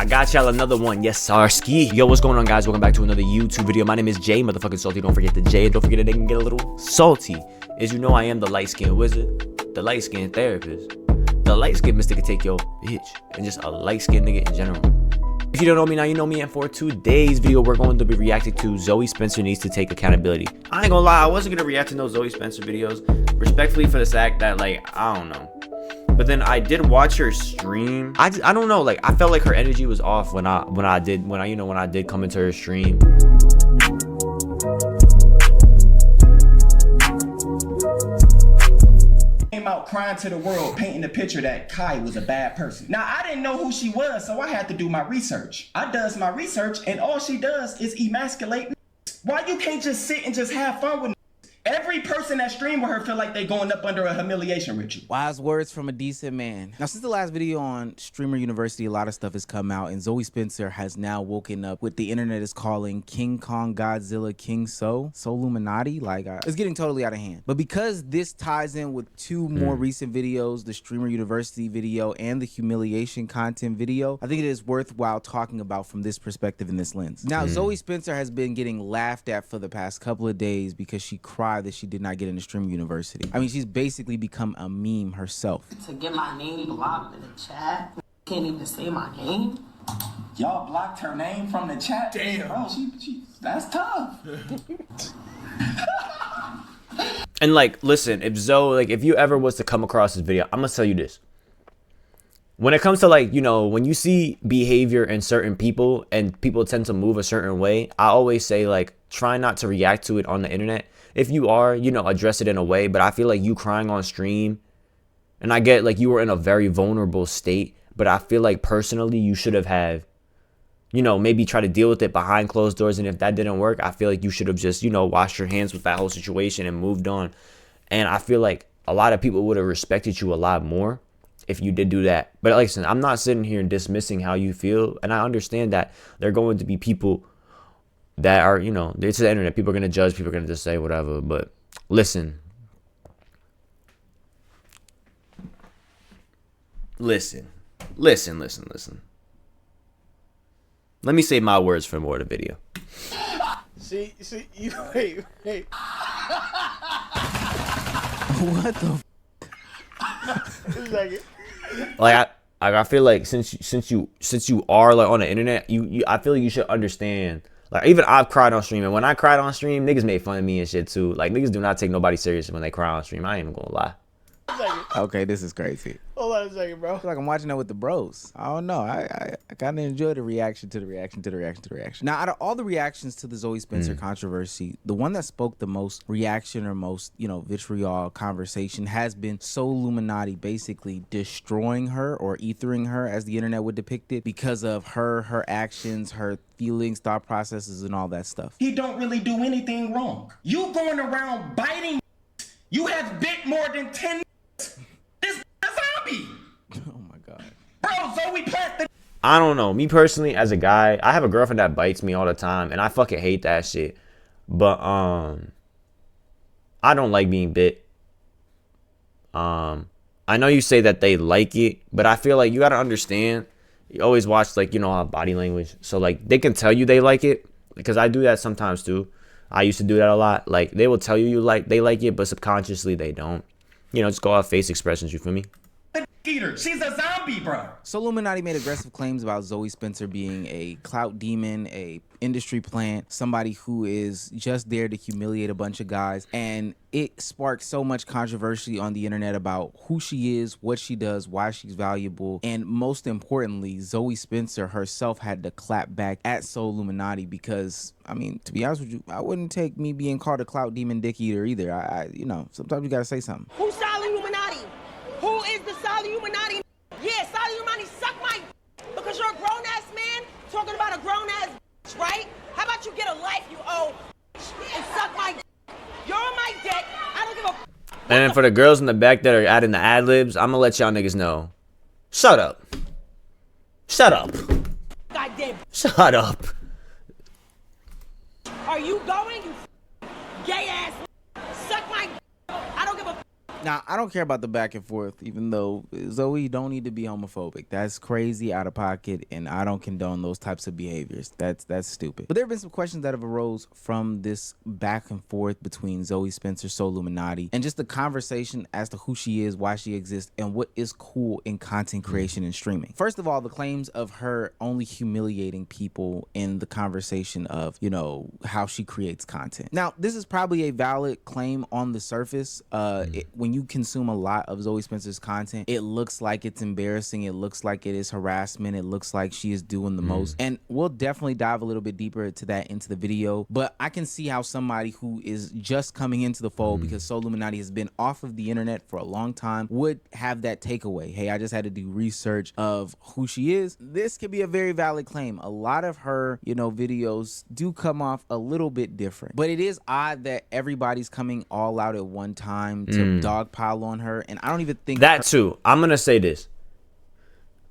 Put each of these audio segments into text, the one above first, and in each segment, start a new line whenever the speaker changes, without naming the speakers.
I got y'all another one. Yes, Sarski. Yo, what's going on, guys? Welcome back to another YouTube video. My name is Jay, motherfucking Salty. Don't forget the J. And don't forget that they can get a little salty. As you know, I am the light-skinned wizard, the light-skinned therapist, the light-skinned Mr. can take your bitch, and just a light-skinned nigga in general. If you don't know me now, you know me. And for today's video, we're going to be reacting to Zoe Spencer Needs to Take Accountability. I ain't gonna lie, I wasn't gonna react to no Zoe Spencer videos, respectfully, for the fact that, like, I don't know. But then I did watch her stream. I don't know, like, I felt like her energy was off when I did come into her stream.
Came out crying to the world, painting the picture that Kai was a bad person. Now, I didn't know who she was, so I had to do my research. I does my research, and all she does is emasculate. Why you can't just sit and just have fun with? Every person that stream with her feel like they going up under a humiliation ritual.
Wise words from a decent man. Now, since the last video on Streamer University, a lot of stuff has come out, and Zoe Spencer has now woken up what the internet is calling King Kong Godzilla King Illuminati. Like, it's getting totally out of hand. But because this ties in with two more recent videos, the Streamer University video and the humiliation content video, I think it is worthwhile talking about from this perspective and this lens. Now, Zoe Spencer has been getting laughed at for the past couple of days because she cried that she did not get into Streamer University. I mean, she's basically become a meme herself.
To get my name blocked in the chat, can't even say my name.
Y'all blocked her name from the chat? Damn. Bro, that's tough.
And like, listen, if Zoe, like, if you ever was to come across this video, I'm gonna tell you this. When it comes to, like, you know, when you see behavior in certain people and people tend to move a certain way, I always say, like, try not to react to it on the internet. If you are, you know, address it in a way. But I feel like you crying on stream, and I get, like, you were in a very vulnerable state, but I feel like personally you should have had, you know, maybe try to deal with it behind closed doors. And if that didn't work, I feel like you should have just, you know, washed your hands with that whole situation and moved on. And I feel like a lot of people would have respected you a lot more if you did do that. But listen, I'm not sitting here dismissing how you feel, and I understand that there are going to be people that are, you know, it's the internet. People are going to judge. People are going to just say whatever. But listen. Listen. Let me say my words for more of the video.
See, you wait.
What the
Like, I feel like since you are, like, on the internet, I feel like you should understand. Like, even I've cried on stream, and when I cried on stream, niggas made fun of me and shit too. Like, niggas do not take nobody serious when they cry on stream. I ain't even gonna lie.
Okay, this is crazy.
Hold on a second, bro.
I feel like I'm watching that with the bros. I don't know. I kind of enjoy the reaction to the reaction to the reaction to the reaction. Now, out of all the reactions to the Zoe Spencer controversy, the one that spoke the most reaction or most, you know, vitriol conversation has been Illuminati basically destroying her or ethering her, as the internet would depict it, because of her actions, her feelings, thought processes, and all that stuff.
He don't really do anything wrong. You going around biting. You have bit more than 10. This is a zombie.
Oh my God.
Bro, Zoe plant the.
I don't know. Me personally, as a guy, I have a girlfriend that bites me all the time, and I fucking hate that shit. But I don't like being bit. I know you say that they like it, but I feel like you gotta understand. You always watch, like, you know, body language, so, like, they can tell you they like it, because I do that sometimes too. I used to do that a lot. Like, they will tell you they like it, but subconsciously they don't. You know, just go off face expressions, you feel me?
Eater. She's a zombie, bro.
So Illuminati made aggressive claims about Zoe Spencer being a clout demon, a industry plant, somebody who is just there to humiliate a bunch of guys. And it sparked so much controversy on the internet about who she is, what she does, why she's valuable. And most importantly, Zoe Spencer herself had to clap back at Illuminati because, I mean, to be honest with you, I wouldn't take me being called a clout demon dick eater either. You know, sometimes you gotta say something.
Who's Illuminati? Who is the Illuminati? Yeah, Illuminati suck my because you're a grown-ass man talking about a grown-ass bitch, right? How about you get a life, you owe, and suck my You're on my dick. I don't give a
And then for the girls in the back that are adding the ad-libs, I'm gonna let y'all niggas know. Shut up. Shut up.
goddamn.
Shut up.
Are you going, you gay ass? Suck my. I don't give a.
Now, I don't care about the back and forth, even though Zoe don't need to be homophobic. That's crazy, out of pocket, and I don't condone those types of behaviors. That's stupid. But there have been some questions that have arose from this back and forth between Zoe Spencer, So Illuminati, and just the conversation as to who she is, why she exists, and what is cool in content creation and streaming. First of all, the claims of her only humiliating people in the conversation of, you know, how she creates content. Now, this is probably a valid claim on the surface. When you consume a lot of Zoe Spencer's content, it looks like it's embarrassing. It looks like it is harassment. It looks like she is doing the most. And we'll definitely dive a little bit deeper into that into the video. But I can see how somebody who is just coming into the fold, because So Illuminati has been off of the internet for a long time, would have that takeaway. Hey, I just had to do research of who she is. This could be a very valid claim. A lot of her, you know, videos do come off a little bit different. But it is odd that everybody's coming all out at one time to dogpile on her, and I don't even think
That too. I'm gonna say this.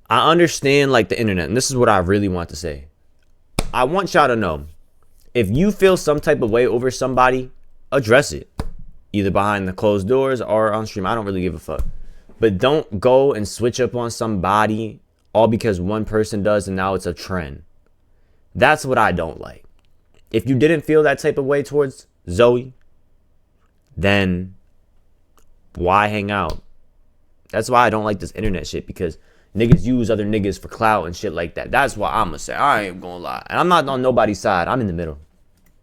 I understand like the internet, and this is what I really want to say. I want y'all to know, if you feel some type of way over somebody, address it. Either behind the closed doors or on stream. I don't really give a fuck. But don't go and switch up on somebody all because one person does and now it's a trend. That's what I don't like. If you didn't feel that type of way towards Zoe, then why hang out? That's why I don't like this internet shit, because niggas use other niggas for clout and shit like that. That's why I'm gonna say. I ain't gonna lie. And I'm not on nobody's side. I'm in the middle.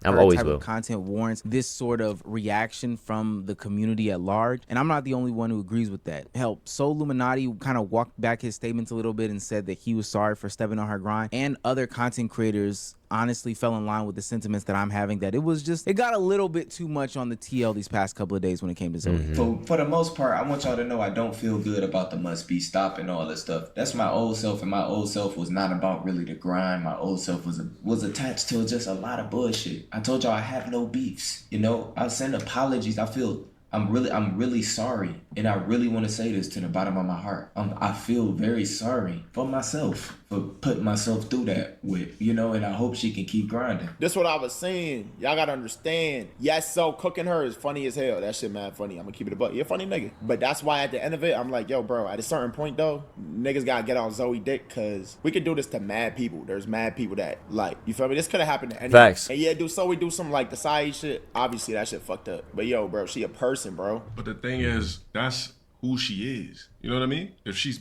I'm always
type
will.
of content warrants this sort of reaction from the community at large, and I'm not the only one who agrees with that. Hell, So Illuminati kind of walked back his statements a little bit and said that he was sorry for stepping on her grind, and other content creators honestly fell in line with the sentiments that I'm having, that it got a little bit too much on the TL these past couple of days when it came to Zoe.
So for the most part, I want y'all to know I don't feel good about the must be stop and all that stuff. That's my old self, and my old self was not about really the grind. My old self was attached to just a lot of bullshit. I told y'all I have no beefs. You know, I send apologies. I feel I'm really sorry, and I really want to say this to the bottom of my heart. I feel very sorry for myself for putting myself through that with, you know, and I hope she can keep grinding.
That's what I was saying. Y'all gotta understand. Yes, so cooking her is funny as hell. That shit mad funny. I'm gonna keep it a buck. You're a funny nigga. But that's why at the end of it, I'm like, yo, bro, at a certain point though, niggas gotta get on Zoe dick, cause we could do this to mad people. There's mad people that, like, you feel me? This could have happened to anyone.
Facts.
And yeah, we do some like the side shit. Obviously that shit fucked up. But yo, bro, she a person, bro.
But the thing is, that's who she is. You know what I mean? If she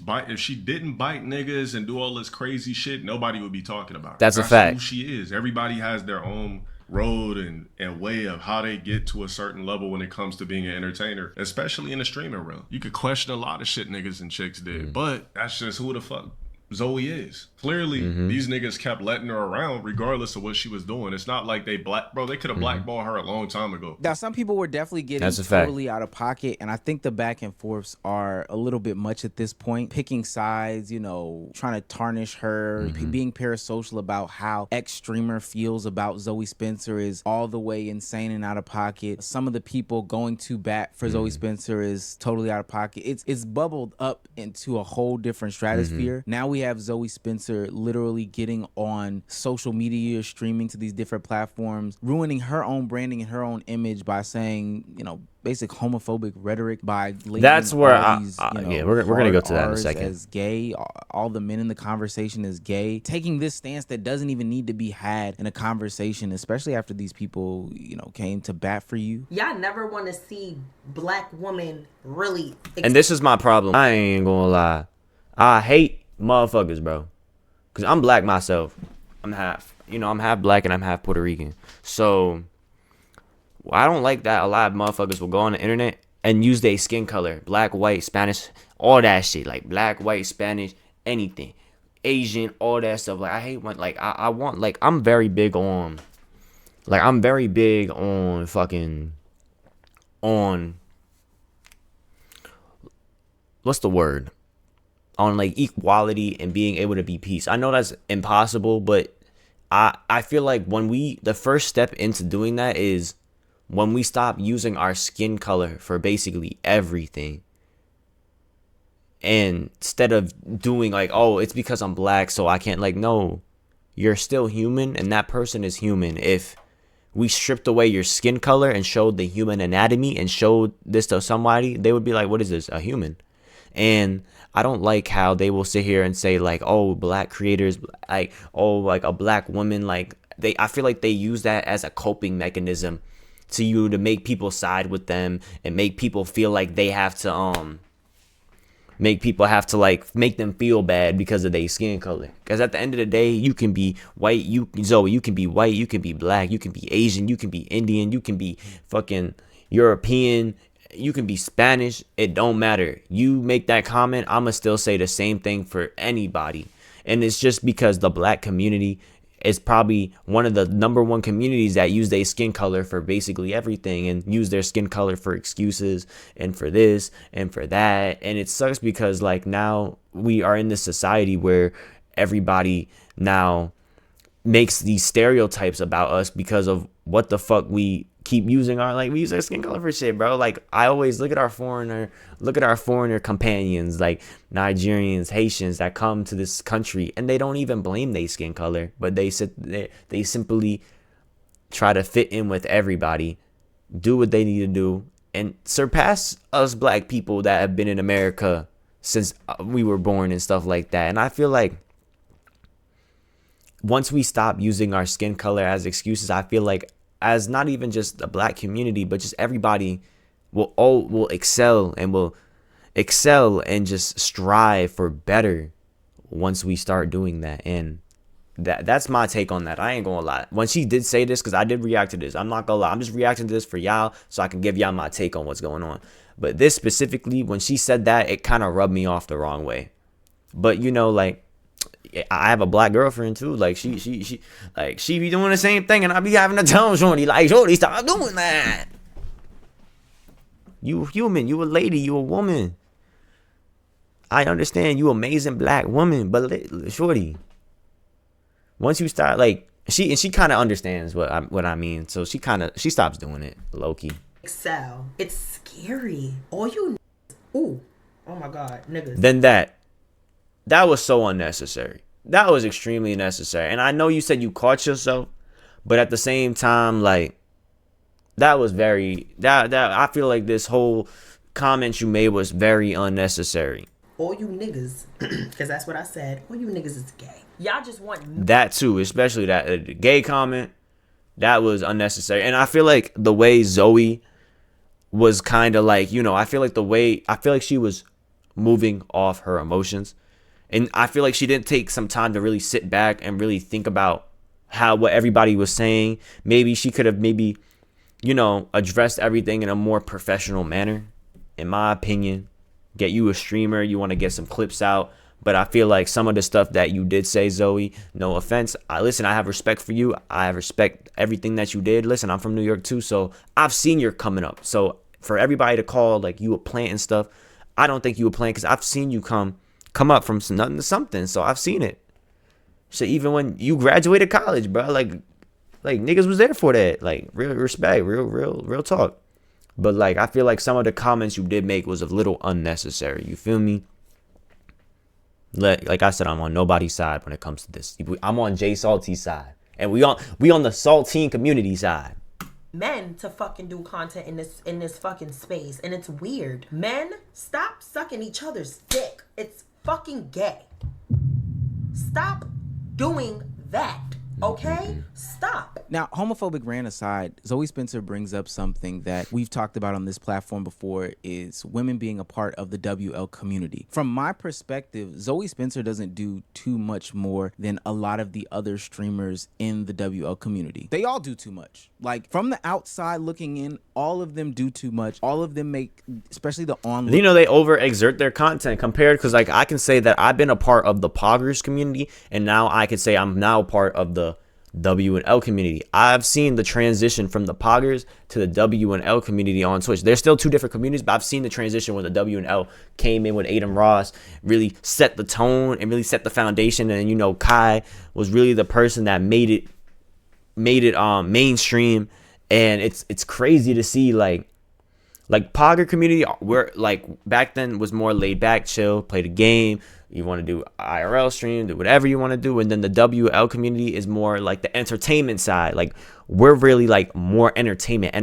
didn't bite niggas and do all this crazy shit, nobody would be talking about her.
That's a fact.
Who she is. Everybody has their own road and way of how they get to a certain level when it comes to being an entertainer, especially in the streaming realm. You could question a lot of shit niggas and chicks did, but that's just who the fuck Zoe is. Clearly, these niggas kept letting her around regardless of what she was doing. It's not like they could have blackballed her a long time ago.
Now, some people were definitely getting totally out of pocket, and I think the back and forths are a little bit much at this point. Picking sides, you know, trying to tarnish her, being parasocial about how ex-streamer feels about Zoe Spencer is all the way insane and out of pocket. Some of the people going to bat for Zoe Spencer is totally out of pocket. It's bubbled up into a whole different stratosphere. Now we have Zoe Spencer literally getting on social media, streaming to these different platforms, ruining her own branding and her own image by saying, you know, basic homophobic rhetoric, by
that's where
yeah,
we're gonna go to that in a
Rs
second.
As gay, all the men in the conversation is gay, taking this stance that doesn't even need to be had in a conversation, especially after these people, you know, came to bat for you.
Y'all never want to see black women really.
And this is my problem. I ain't gonna lie. I hate motherfuckers, bro. Cause I'm black myself. I'm half black and I'm half Puerto Rican. So I don't like that a lot of motherfuckers will go on the internet and use their skin color, black, white, Spanish, all that shit, like black, white, Spanish, anything, Asian, all that stuff. Like I hate when, like I want, like I'm very big on fucking on what's the word? On like equality and being able to be peace. I know that's impossible, but I feel like the first step into doing that is when we stop using our skin color for basically everything. And instead of doing like, oh, it's because I'm black, so I can't, like, no, you're still human and that person is human. If we stripped away your skin color and showed the human anatomy and showed this to somebody, they would be like, what is this? A human. And I don't like how they will sit here and say like, oh, black creators, like, oh, like a black woman, like I feel like they use that as a coping mechanism to make people side with them and make people feel like they have to make people have to like make them feel bad because of their skin color. Because at the end of the day, you can be white, Zoe, you can be white, you can be black, you can be Asian, you can be Indian, you can be fucking European, you can be Spanish. It don't matter. You make that comment, I'ma still say the same thing for anybody. And it's just because the black community is probably one of the number one communities that use their skin color for basically everything and use their skin color for excuses and for this and for that. And it sucks because like now we are in this society where everybody now makes these stereotypes about us because of what the fuck we keep using we use our skin color for shit, bro. Like I always look at our foreigner companions, like Nigerians, Haitians that come to this country and they don't even blame their skin color, but they simply try to fit in with everybody, do what they need to do, and surpass us black people that have been in America since we were born and stuff like that. And I feel like once we stop using our skin color as excuses, I feel like as not even just the black community, but just everybody will excel and just strive for better once we start doing that. And that's my take on that. I ain't gonna lie. When she did say this, because I did react to this, I'm not gonna lie, I'm just reacting to this for y'all so I can give y'all my take on what's going on. But this specifically, when she said that, it kind of rubbed me off the wrong way. But you know, like, I have a black girlfriend too. Like she be doing the same thing, and I be having to tell Shorty, like, Shorty, stop doing that. You human, you a lady, you a woman. I understand you amazing black woman, but Shorty, once you start like she kind of understands what I mean, so she stops doing it low key.
Excel. It's scary. All you ooh, oh my god, niggas.
Then that was so unnecessary. That was extremely unnecessary. And I know you said you caught yourself, but at the same time, like, that was I feel like this whole comment you made was very unnecessary.
All you niggas, because that's what I said, all you niggas is gay. Y'all just want
that too, especially that gay comment. That was unnecessary. And I feel like the way Zoe was kind of like, you know, I feel like she was moving off her emotions. And I feel like she didn't take some time to really sit back and really think about what everybody was saying. Maybe she could have you know, addressed everything in a more professional manner, in my opinion. Get you a streamer, you want to get some clips out. But I feel like some of the stuff that you did say, Zoe, no offense. I have respect for you. I respect everything that you did. Listen, I'm from New York too, so I've seen your coming up. So for everybody to call like you a plant and stuff, I don't think you a plant because I've seen you come up from nothing to something. So I've seen it. So even when you graduated college, bro, like niggas was there for that. Like real respect, real talk. But like I feel like some of the comments you did make was a little unnecessary. You feel me? Like I said, I'm on nobody's side when it comes to this. I'm on JSalty's side, and we on the saltine community side.
Men to fucking do content in this fucking space, and it's weird. Men, stop sucking each other's dick. It's fucking gay. Stop doing that. Okay? Stop.
Now, homophobic rant aside, Zoe Spencer brings up something that we've talked about on this platform before, is women being a part of the WL community. From my perspective, Zoe Spencer doesn't do too much more than a lot of the other streamers in the WL community. They all do too much. Like, from the outside looking in, all of them do too much. All of them make, especially the online.
You know, they overexert their content compared, because like I can say that I've been a part of the Poggers community, and now I can say I'm now part of the W&L community. I've seen the transition from the Poggers to the W&L community on Twitch. There's still two different communities, but I've seen the transition when the W&L came in with Adam Ross, really set the tone and really set the foundation. And you know, Kai was really the person that made it mainstream. And it's crazy to see like Pogger community, where like back then was more laid back, chill, play the game, You want to do IRL stream, do whatever you want to do. And then the WL community is more like the entertainment side. Like we're really like more entertainment.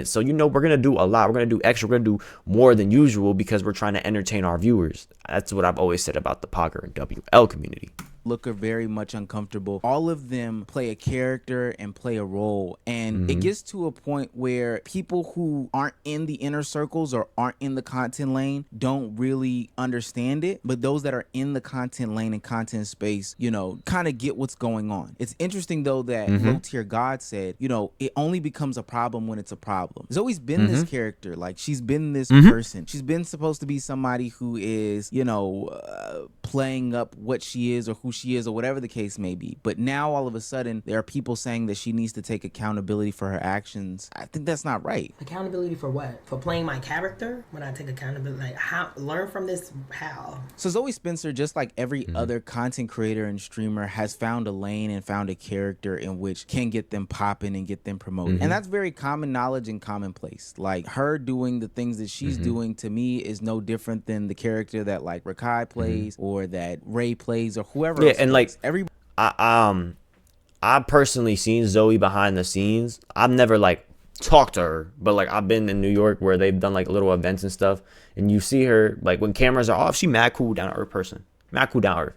So, you know, we're going to do a lot. We're going to do extra. We're going to do more than usual because we're trying to entertain our viewers. That's what I've always said about the Poker and WL community.
Look are very much uncomfortable. All of them play a character and play a role. And it gets to a point where people who aren't in the inner circles or aren't in the content lane don't really understand it. But those that are in the content lane and content space, you know, kind of get what's going on. It's interesting, though, that Low Tier God said, you know, it only becomes a problem when it's a problem. There's always been this character. Like, she's been this person. She's been supposed to be somebody who is, you know, playing up what she is or who she is or whatever the case may be. But now all of a sudden there are people saying that she needs to take accountability for her actions. I think that's not right.
Accountability for what? For playing my character? When I take accountability, like how learn from this? How?
So Zoe Spencer, just like every other content creator and streamer, has found a lane and found a character in which can get them popping and get them promoted. And that's very common knowledge and commonplace. Like her doing the things that she's doing, to me, is no different than the character that like Rakai plays or that Ray plays or whoever else
and like
every
I personally seen Zoe behind the scenes. I've never like talked to her, but like I've been in New York where they've done like little events and stuff, and you see her like when cameras are off, she mad cool, down to earth person, mad cool, down to earth.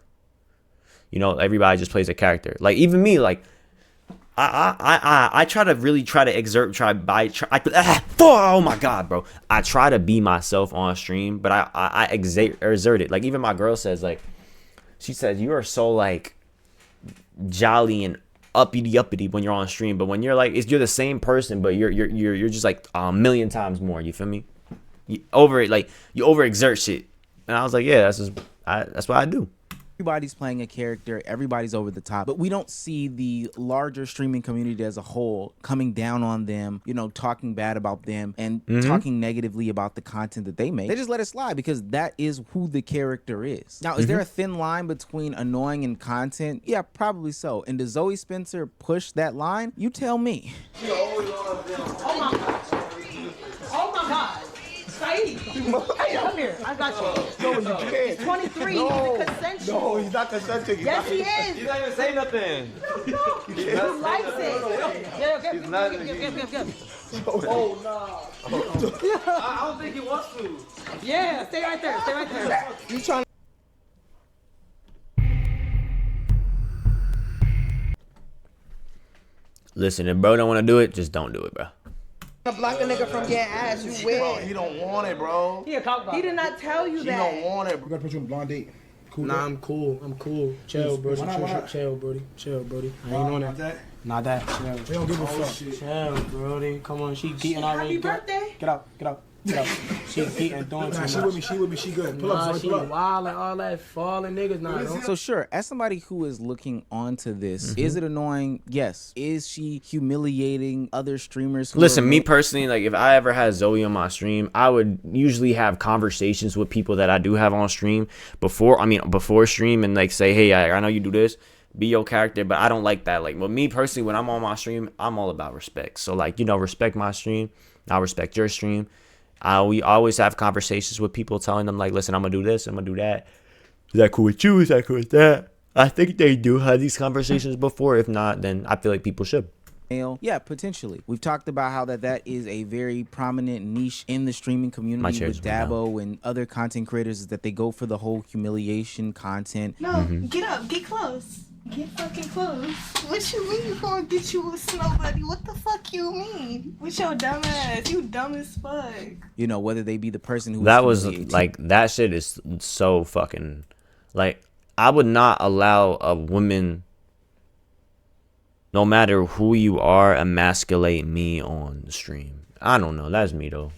You know, everybody just plays a character. Like even me, like I try to exert, oh my god, bro, I try to be myself on stream, but I exert it. Like even my girl says, like, she says, you are so like jolly and uppity when you're on stream, but when you're like, you're the same person, but you're just like a million times more. You feel me? You overexert shit. And I was like, yeah, that's what I do.
Everybody's playing a character, everybody's over the top, but we don't see the larger streaming community as a whole coming down on them, you know, talking bad about them and talking negatively about the content that they make. They just let it slide because that is who the character is. Now, is there a thin line between annoying and content? Yeah, probably so. And does Zoe Spencer push that line? You tell me.
Oh my God. Saeed, come here. I got you.
No, you can't.
23. He's consensual.
No, he's not consenting.
Yes, he is.
He's not even saying nothing.
No. He likes it. Yeah, give. Oh, no.
I don't think he wants to.
Yeah, stay right there. Stay right there.
You trying
Listen, if bro don't want to do it, just don't do it, bro.
Block a nigga from getting ass. You
bro,
weird.
he don't want it, bro.
He did not tell you
He
that.
don't want it.
We gotta put you on a blind date. Cool.
Nah, I'm cool. Chill, Brody. Chill, Brody. I ain't on that. Not that. Chill.
They don't give a fuck.
Chill, Brody. Come on, she geeking already.
Happy birthday.
Get out. She geeking, doing too
Nah,
much.
she with me, she good. Pull up,
She
pull up.
wild like all that falling niggas. Nah, don't.
So sure, as somebody who is looking onto this, is it annoying? Yes. Is she humiliating other streamers?
Listen, me personally, like if I ever had Zoe on my stream, I would usually have conversations with people that I do have on stream before stream, and like say, hey, I know you do this, be your character, but I don't like that. Like, but me personally, when I'm on my stream, I'm all about respect. So like, you know, respect my stream, I'll respect your stream. We always have conversations with people telling them like, listen, I'm gonna do this, I'm gonna do that. Is that cool with you? Is that cool with that? I think they do have these conversations before. If not, then I feel like people should.
Yeah, potentially. We've talked about how that is a very prominent niche in the streaming community with Dabo and other content creators, is that they go for the whole humiliation content.
No, get up, get close. Get fucking close. What you mean you gonna get you with somebody? What the fuck you mean? With your dumb ass. You dumb as fuck.
You know, whether they be the person who
that was like, that shit is so fucking, like, I would not allow a woman, no matter who you are, emasculate me on the stream. I don't know. That's me though.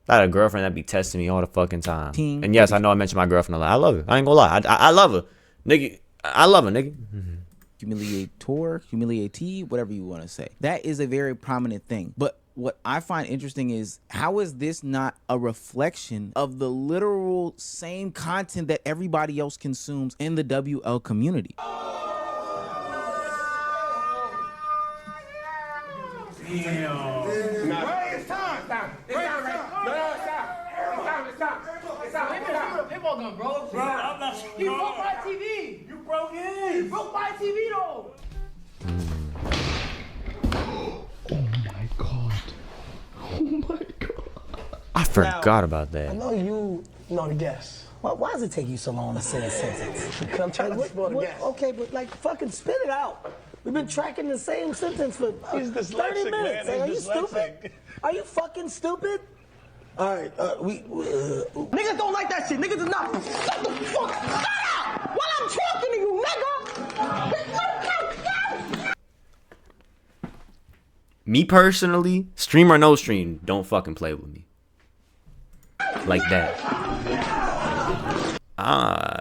I had a girlfriend that be testing me all the fucking time. And yes, I know I mentioned my girlfriend a lot. I love her. I ain't gonna lie. I love her. Nigga, I love her, nigga.
Humiliate, whatever you want to say. That is a very prominent thing. But what I find interesting is, how is this not a reflection of the literal same content that everybody else consumes in the WL community?
Bro, I'm not. He broke my TV. You broke his. He broke my TV though.
I forgot about that.
I know you know the guess.
Why does it take you so long to say a sentence?
Because I'm trying to explore the guess.
Okay, but like fucking spit it out. We've been tracking the same sentence for 30 minutes. Are you stupid? Are you fucking stupid? All right,
Niggas don't like that shit. Niggas is not. Shut the fuck up while I'm talking to you, nigga.
Me personally, stream or no stream, don't fucking play with me. Like that. Nah.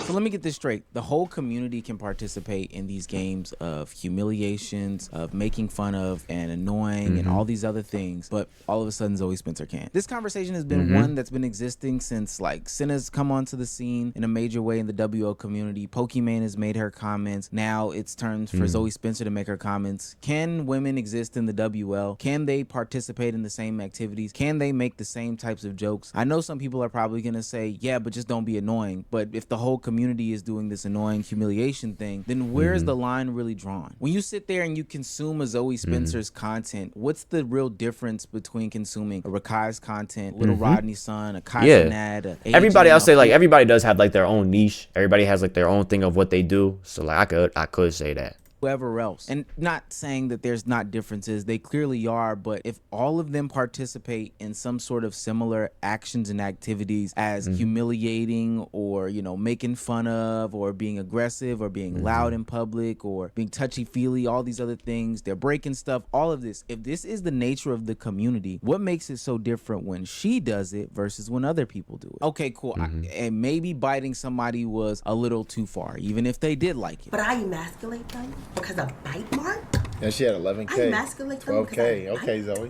So let me get this straight. The whole community can participate in these games of humiliations, of making fun of and annoying and all these other things, but all of a sudden Zoe Spencer can't. This conversation has been one that's been existing since like Senna's come onto the scene in a major way in the WO community. Pokimane has made her comments. Now it's turned for Zoe Spencer to make her comments. Can women exist in the WL? Can they participate in the same activities? Can they make the same types of jokes? I know some people are probably gonna say, yeah, but just don't be annoying. But if the whole community is doing this annoying humiliation thing, then where's the line really drawn? When you sit there and you consume a Zoe Spencer's content, what's the real difference between consuming a Rakai's content, Little Rodney's son, a Kaizenad,
Everybody, I'll say like everybody does have like their own niche. Everybody has like their own thing of what they do. So like I could say that.
whoever else. And not saying that there's not differences, they clearly are, but if all of them participate in some sort of similar actions and activities as humiliating or, you know, making fun of or being aggressive or being loud in public or being touchy-feely, all these other things, they're breaking stuff, all of this, if this is the nature of the community, what makes it so different when she does it versus when other people do it? Okay, cool. And maybe biting somebody was a little too far, even if they did like it.
But I emasculate them because of bite mark?
Yeah, she had 11K.
I emasculate them
12K. Okay, Zoe.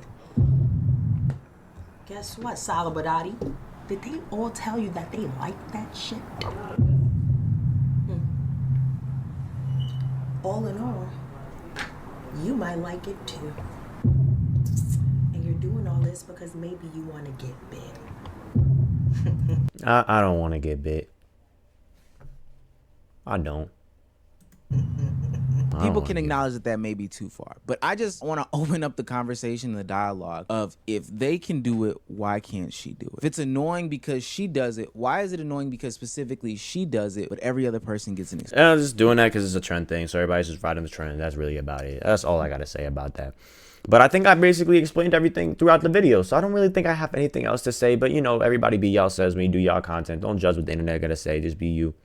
Guess what, Salabadati? Did they all tell you that they like that shit? All in all, you might like it too. And you're doing all this because maybe you want to get big.
I don't want to get bit. I don't.
People can acknowledge that that may be too far, but I just want to open up the conversation and the dialogue of if they can do it, why can't she do it? If it's annoying because she does it, why is it annoying because specifically she does it, but every other person gets an experience?
I'm just doing that because it's a trend thing, so everybody's just riding the trend. That's really about it. That's all I got to say about that. But I think I basically explained everything throughout the video, so I don't really think I have anything else to say. But, you know, everybody be y'all says when you do y'all content. Don't judge what the internet got to say. Just be you.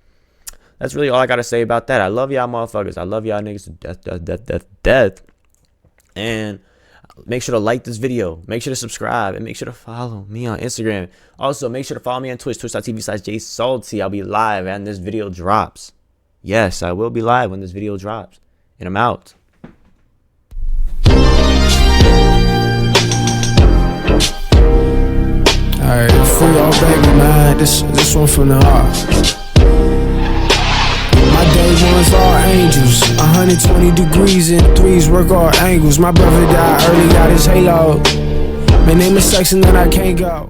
That's really all I got to say about that. I love y'all motherfuckers. I love y'all niggas to death, death, death, death, death. And make sure to like this video. Make sure to subscribe. And make sure to follow me on Instagram. Also, make sure to follow me on Twitch, twitch.tv/JSalty. I'll be live when this video drops. Yes, I will be live when this video drops. And I'm out.
Alright, free all baby, man. This one from the heart. My day ones are angels, 120 degrees and threes work all angles. My brother died early, got his halo. My name is section that I can't go.